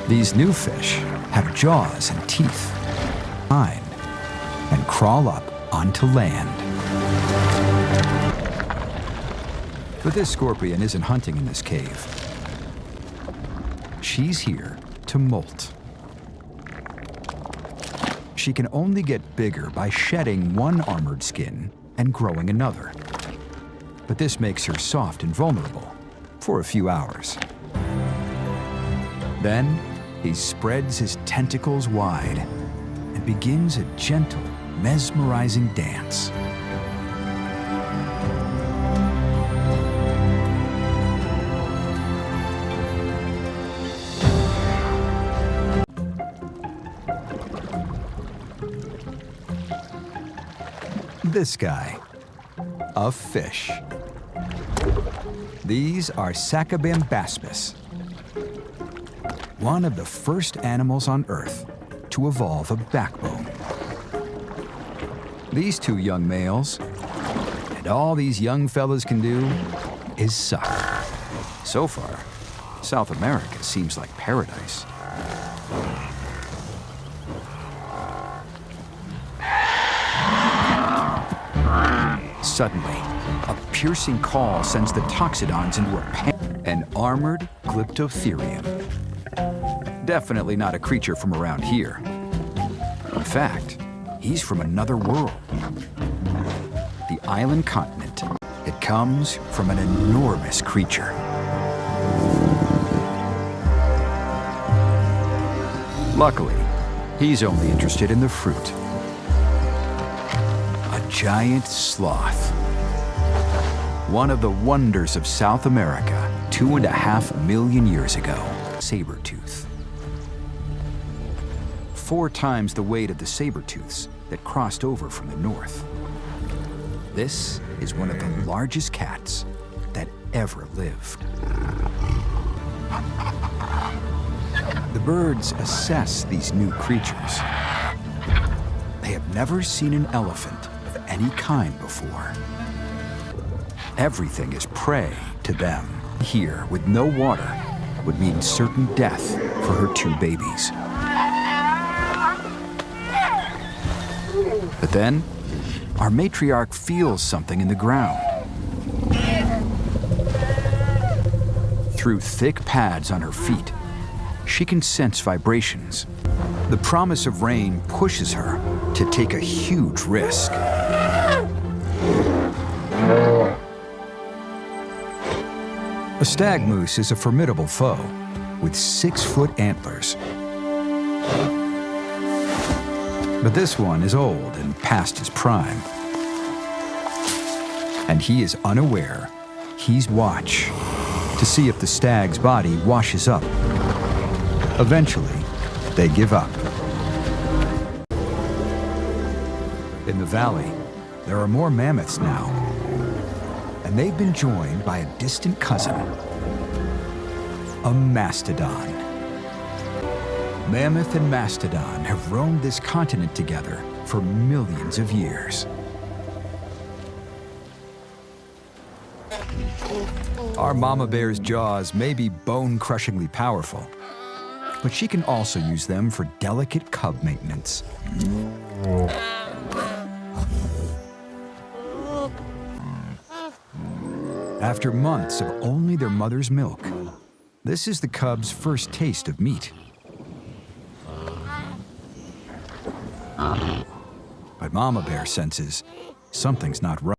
These new fish have jaws and teeth, and crawl up onto land. But this scorpion isn't hunting in this cave. She's here to molt. She can only get bigger by shedding one armored skin and growing another. But this makes her soft and vulnerable for a few hours. Then he spreads his tentacles wide and begins a gentle, mesmerizing dance. This guy, a fish. These are Sacabambaspis, one of the first animals on Earth to evolve a backbone. These two young males, and all these young fellas can do is suck. So far, South America seems like paradise. Suddenly, a piercing call sends the Toxodons into a panic. An armored Glyptodon. Definitely not a creature from around here. In fact, he's from another world. The island continent. It comes from an enormous creature. Luckily, he's only interested in the fruit. A giant sloth. One of the wonders of South America 2.5 million years ago. Saber-tooth. 4 times the weight of the saber-tooths that crossed over from the north. This is one of the largest cats that ever lived. The birds assess these new creatures. They have never seen an elephant of any kind before. Everything is prey to them. Here, with no water, would mean certain death for her 2 babies. But then, our matriarch feels something in the ground. Through thick pads on her feet, she can sense vibrations. The promise of rain pushes her to take a huge risk. A stag moose is a formidable foe with 6-foot antlers. But this one is old and past his prime. And he is unaware he's watch to see if the stag's body washes up. Eventually, they give up. In the valley, there are more mammoths now, and they've been joined by a distant cousin, a mastodon. Mammoth and mastodon have roamed this continent together for millions of years. Our mama bear's jaws may be bone-crushingly powerful, but she can also use them for delicate cub maintenance. After months of only their mother's milk, this is the cub's first taste of meat. But Mama Bear senses something's not right.